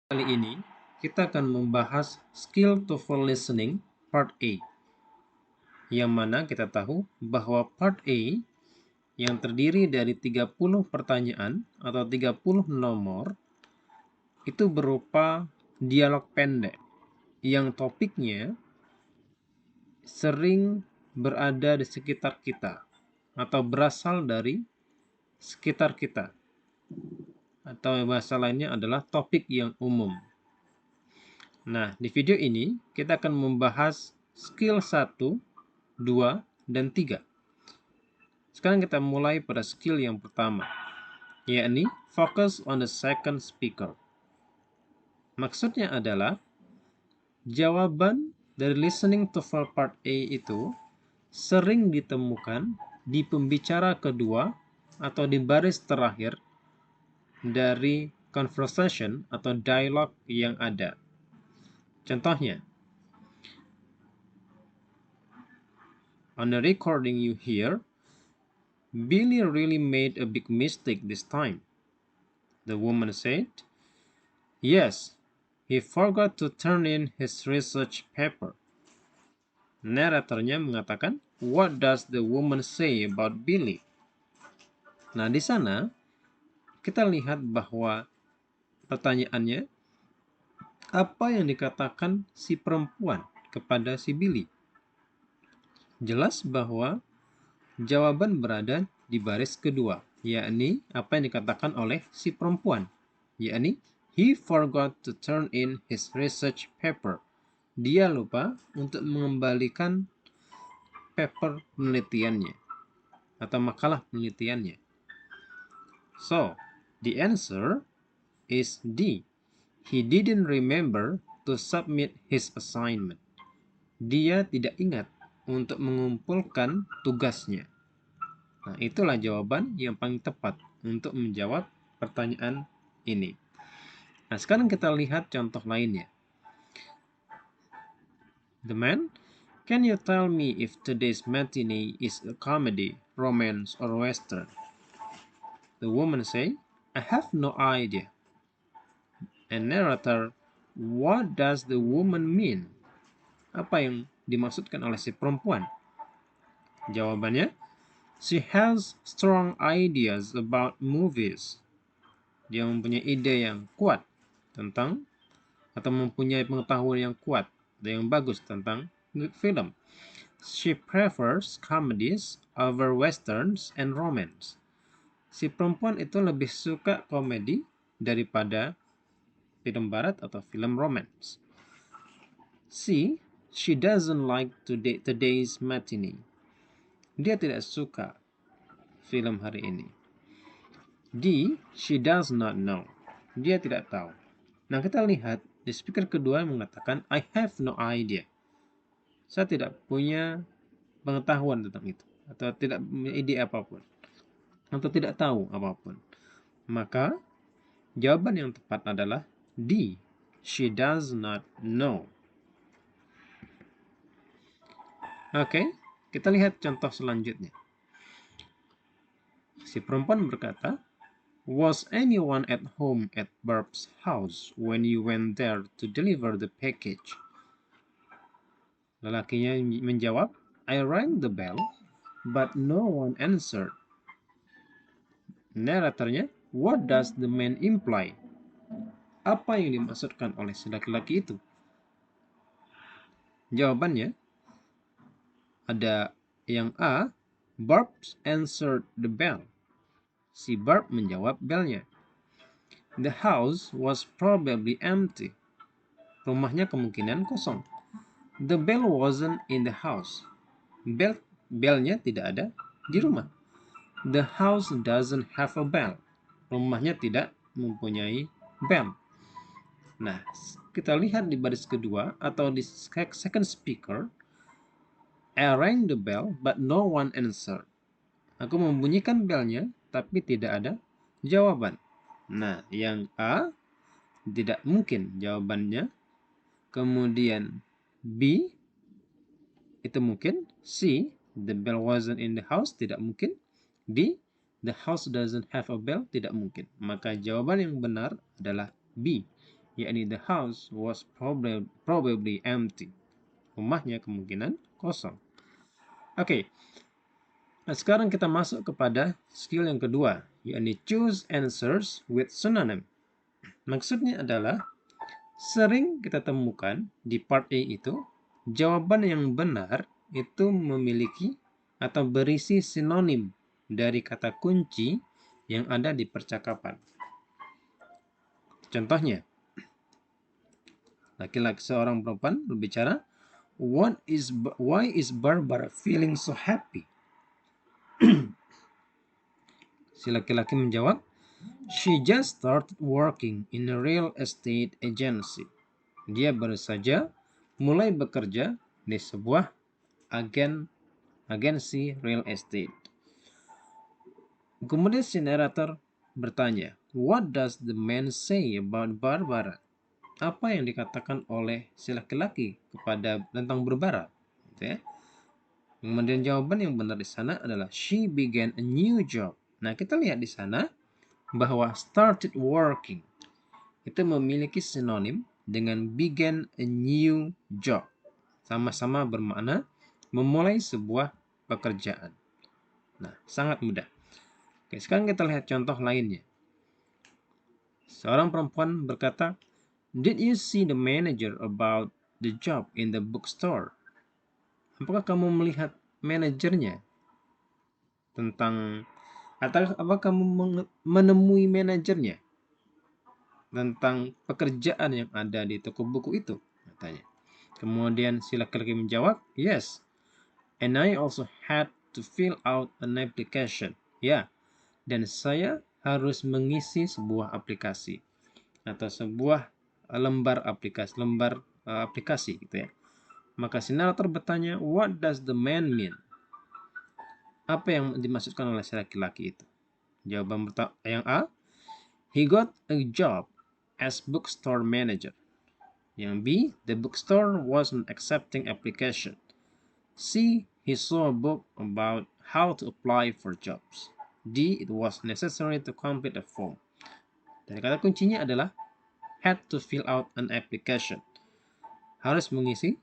Kali ini kita akan membahas skill TOEFL listening part A, yang mana kita tahu bahwa part A yang terdiri dari 30 pertanyaan atau 30 nomor itu berupa dialog pendek yang topiknya sering berada di sekitar kita atau berasal dari sekitar kita, atau bahasa lainnya adalah topik yang umum. Nah, di video ini kita akan membahas skill 1, 2, dan 3. Sekarang kita mulai pada skill yang pertama, yakni focus on the second speaker. Maksudnya adalah jawaban dari listening TOEFL part A itu sering ditemukan di pembicara kedua atau di baris terakhir dari conversation atau dialog yang ada. Contohnya, on the recording you hear, Billy really made a big mistake this time. The woman said, yes, he forgot to turn in his research paper. Naratornya mengatakan, what does the woman say about Billy? Nah, di sana kita lihat bahwa pertanyaannya, apa yang dikatakan si perempuan kepada si Billy? Jelas bahwa jawaban berada di baris kedua, yakni apa yang dikatakan oleh si perempuan, yakni he forgot to turn in his research paper. Dia lupa untuk mengembalikan paper penelitiannya atau makalah penelitiannya. So, the answer is D. He didn't remember to submit his assignment. Dia tidak ingat untuk mengumpulkan tugasnya. Nah, itulah jawaban yang paling tepat untuk menjawab pertanyaan ini. Nah, sekarang kita lihat contoh lainnya. The man, can you tell me if today's matinee is a comedy, romance, or western? The woman say, I have no idea. And narrator, what does the woman mean? Apa yang dimaksudkan oleh si perempuan? Jawabannya, she has strong ideas about movies. Dia mempunyai ide yang kuat tentang atau mempunyai pengetahuan yang kuat dan yang bagus tentang film. She prefers comedies over westerns and romance. Si perempuan itu lebih suka komedi daripada film barat atau film romance. C. She doesn't like today's matinee. Dia tidak suka film hari ini. D. She does not know. Dia tidak tahu. Nah, kita lihat di speaker kedua mengatakan I have no idea. Saya tidak punya pengetahuan tentang itu, atau tidak punya ide apapun, atau tidak tahu apapun. Maka jawaban yang tepat adalah D. She does not know. Oke, kita lihat contoh selanjutnya. Si perempuan berkata, was anyone at home at Barb's house when you went there to deliver the package? Lelakinya menjawab, I rang the bell, but no one answered. Naratornya, what does the man imply? Apa yang dimaksudkan oleh si laki-laki itu? Jawabannya, ada yang A, Barb answered the bell. Si Barb menjawab belnya. The house was probably empty. Rumahnya kemungkinan kosong. The bell wasn't in the house. Belnya tidak ada di rumah. The house doesn't have a bell. Rumahnya tidak mempunyai bell. Nah, kita lihat di baris kedua atau di second speaker, I rang the bell but no one answered. Aku membunyikan belnya tapi tidak ada jawaban. Nah, yang A tidak mungkin jawabannya. Kemudian B itu mungkin. C, the bell wasn't in the house, tidak mungkin. D, the house doesn't have a bell, tidak mungkin. Maka jawaban yang benar adalah B. yakni the house was probably empty. Rumahnya kemungkinan kosong. Oke, nah sekarang kita masuk kepada skill yang kedua, yakni choose answers with synonym. Maksudnya adalah sering kita temukan di part A itu, jawaban yang benar itu memiliki atau berisi sinonim dari kata kunci yang ada di percakapan. Contohnya, laki-laki seorang perempuan berbicara, why is Barbara feeling so happy? Si laki-laki menjawab, she just started working in a real estate agency. Dia baru saja mulai bekerja di sebuah agensi real estate. Kemudian si narator bertanya, what does the man say about Barbara? Apa yang dikatakan oleh si laki-laki tentang Barbara? Gitu ya. Kemudian jawaban yang benar di sana adalah she began a new job. Nah, kita lihat di sana bahwa started working itu memiliki sinonim dengan began a new job. Sama-sama bermakna memulai sebuah pekerjaan. Nah, sangat mudah. Oke, sekarang kita lihat contoh lainnya. Seorang perempuan berkata, did you see the manager about the job in the bookstore? Apakah kamu melihat manajernya atau apakah kamu menemui manajernya tentang pekerjaan yang ada di toko buku itu? Katanya. Kemudian si laki-laki menjawab, yes, and I also had to fill out an application. Ya, dan saya harus mengisi sebuah aplikasi atau sebuah lembar aplikasi gitu ya. Maka si narator bertanya, what does the man mean? Apa yang dimaksudkan oleh si laki-laki itu? Jawaban yang A, he got a job as bookstore manager. Yang B, the bookstore wasn't accepting application. C, he saw a book about how to apply for jobs. D, it was necessary to complete a form. Dan kata kuncinya adalah had to fill out an application. Harus mengisi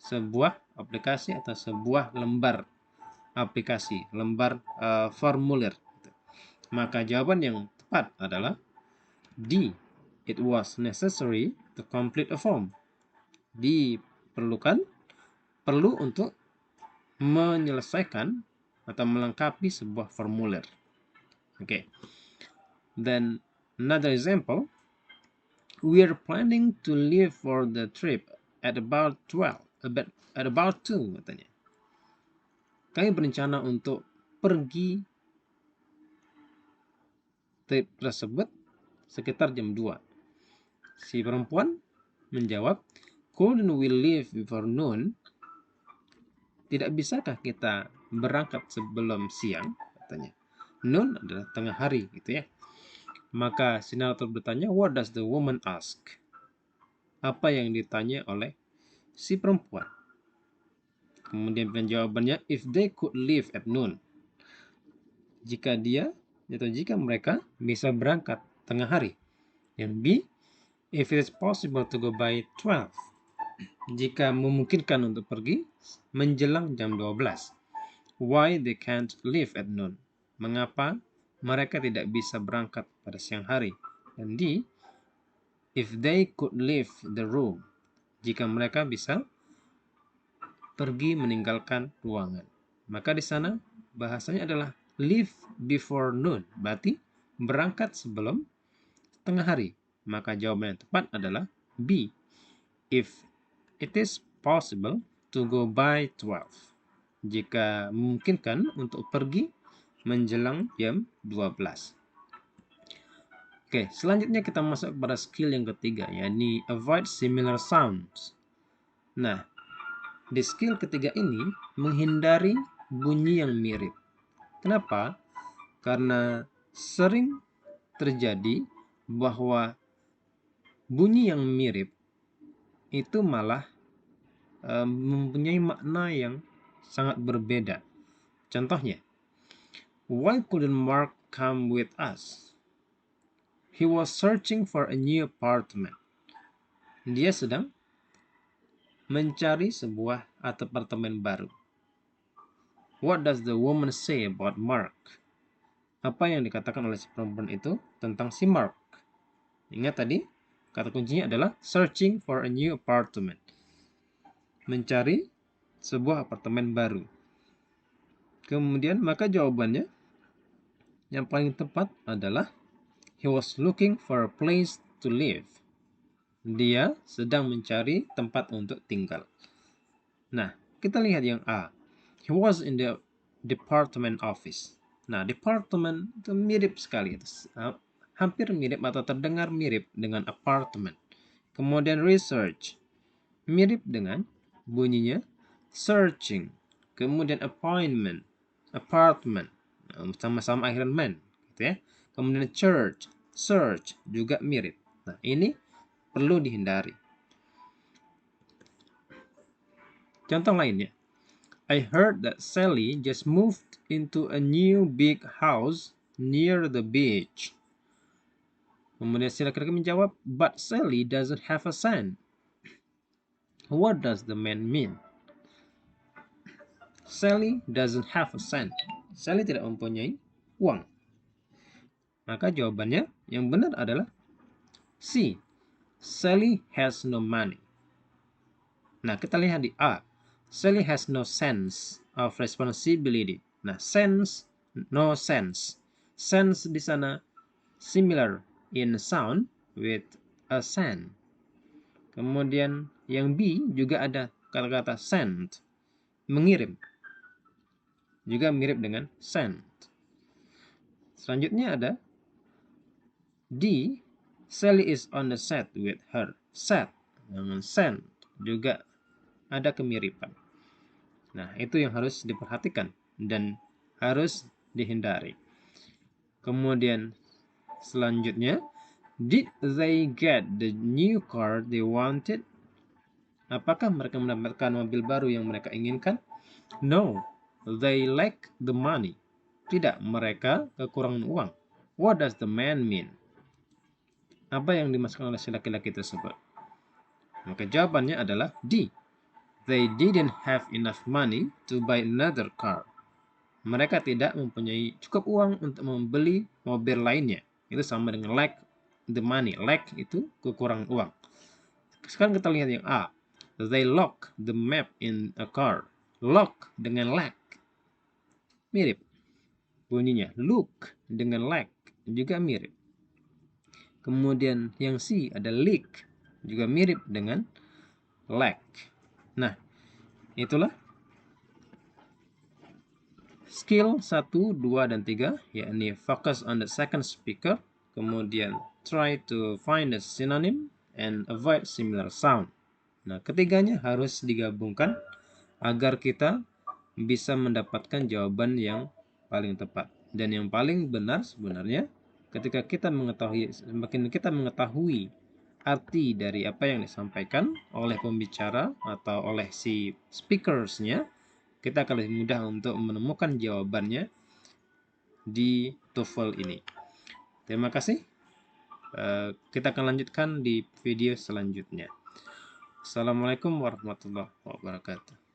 sebuah aplikasi atau sebuah lembar aplikasi, lembar formulir. Maka jawaban yang tepat adalah D. It was necessary to complete a form. Perlu untuk menyelesaikan atau melengkapi sebuah formulir. Okay. Then another example. We are planning to leave for the trip at about 2 katanya. Kami berencana untuk pergi trip tersebut sekitar jam 2. Si perempuan menjawab, couldn't we leave before noon? Tidak bisakah kita berangkat sebelum siang? Katanya. Noon adalah tengah hari gitu ya. Maka si narator bertanya, what does the woman ask? Apa yang ditanya oleh si perempuan? Kemudian jawabannya, if they could leave at noon. Jika mereka bisa berangkat tengah hari. Yang B, if it is possible to go by 12. Jika memungkinkan untuk pergi menjelang jam 12. Why they can't leave at noon. Mengapa mereka tidak bisa berangkat pada siang hari. Dan D, if they could leave the room. Jika mereka bisa pergi meninggalkan ruangan. Maka di sana bahasanya adalah leave before noon. Berarti berangkat sebelum tengah hari. Maka jawaban yang tepat adalah B. If it is possible to go by 12. Jika memungkinkan untuk pergi menjelang jam 12. Oke, selanjutnya kita masuk pada skill yang ketiga, yakni avoid similar sounds. Nah, di skill ketiga ini menghindari bunyi yang mirip. Kenapa? Karena sering terjadi bahwa bunyi yang mirip itu malah mempunyai makna yang sangat berbeda. Contohnya, why couldn't Mark come with us? He was searching for a new apartment. Dia sedang mencari sebuah apartemen baru. What does the woman say about Mark? Apa yang dikatakan oleh si perempuan itu tentang si Mark? Ingat tadi, kata kuncinya adalah searching for a new apartment. Mencari sebuah apartemen baru. Kemudian, maka jawabannya yang paling tepat adalah he was looking for a place to live. Dia sedang mencari tempat untuk tinggal. Nah, kita lihat yang A. He was in the department office. Nah, department itu mirip sekali. Hampir mirip atau terdengar mirip dengan apartment. Kemudian research. Mirip dengan bunyinya searching. Kemudian appointment. Apartment. Sama-sama akhiran man. Gitu ya. Kemudian church. Search. Juga mirip. Nah, ini perlu dihindari. Contoh lainnya. I heard that Sally just moved into a new big house near the beach. Kemudian si laki-laki menjawab, but Sally doesn't have a cent. What does the man mean? Sally doesn't have a cent. Sally tidak mempunyai uang. Maka jawabannya yang benar adalah C. Sally has no money. Nah, kita lihat di A. Sally has no sense of responsibility. Nah, sense, no sense. Sense di sana similar in sound with a send. Kemudian yang B juga ada kata-kata send, mengirim. Juga mirip dengan send. Selanjutnya ada D. Sally is on the set with her. Set dengan send juga ada kemiripan. Nah, itu yang harus diperhatikan dan harus dihindari. Kemudian selanjutnya, did they get the new car they wanted? Apakah mereka mendapatkan mobil baru yang mereka inginkan? No, they lack the money. Tidak, mereka kekurangan uang. What does the man mean? Apa yang dimaksudkan oleh si laki-laki tersebut? Maka jawabannya adalah D. They didn't have enough money to buy another car. Mereka tidak mempunyai cukup uang untuk membeli mobil lainnya. Itu sama dengan lack the money. Lack itu kekurangan uang. Sekarang kita lihat yang A. They lock the map in a car. Lock dengan lack mirip bunyinya. Look dengan lack juga mirip. Kemudian yang C ada leak juga mirip dengan lack. Nah, itulah skill 1, 2, dan 3, yakni focus on the second speaker, kemudian try to find a synonym, and avoid similar sound. Nah, ketiganya harus digabungkan agar kita bisa mendapatkan jawaban yang paling tepat. Dan yang paling benar sebenarnya ketika kita mengetahui, semakin kita mengetahui arti dari apa yang disampaikan oleh pembicara atau oleh si speakersnya, kita akan lebih mudah untuk menemukan jawabannya di TOEFL ini. Terima kasih. Kita akan lanjutkan di video selanjutnya. Assalamualaikum warahmatullahi wabarakatuh.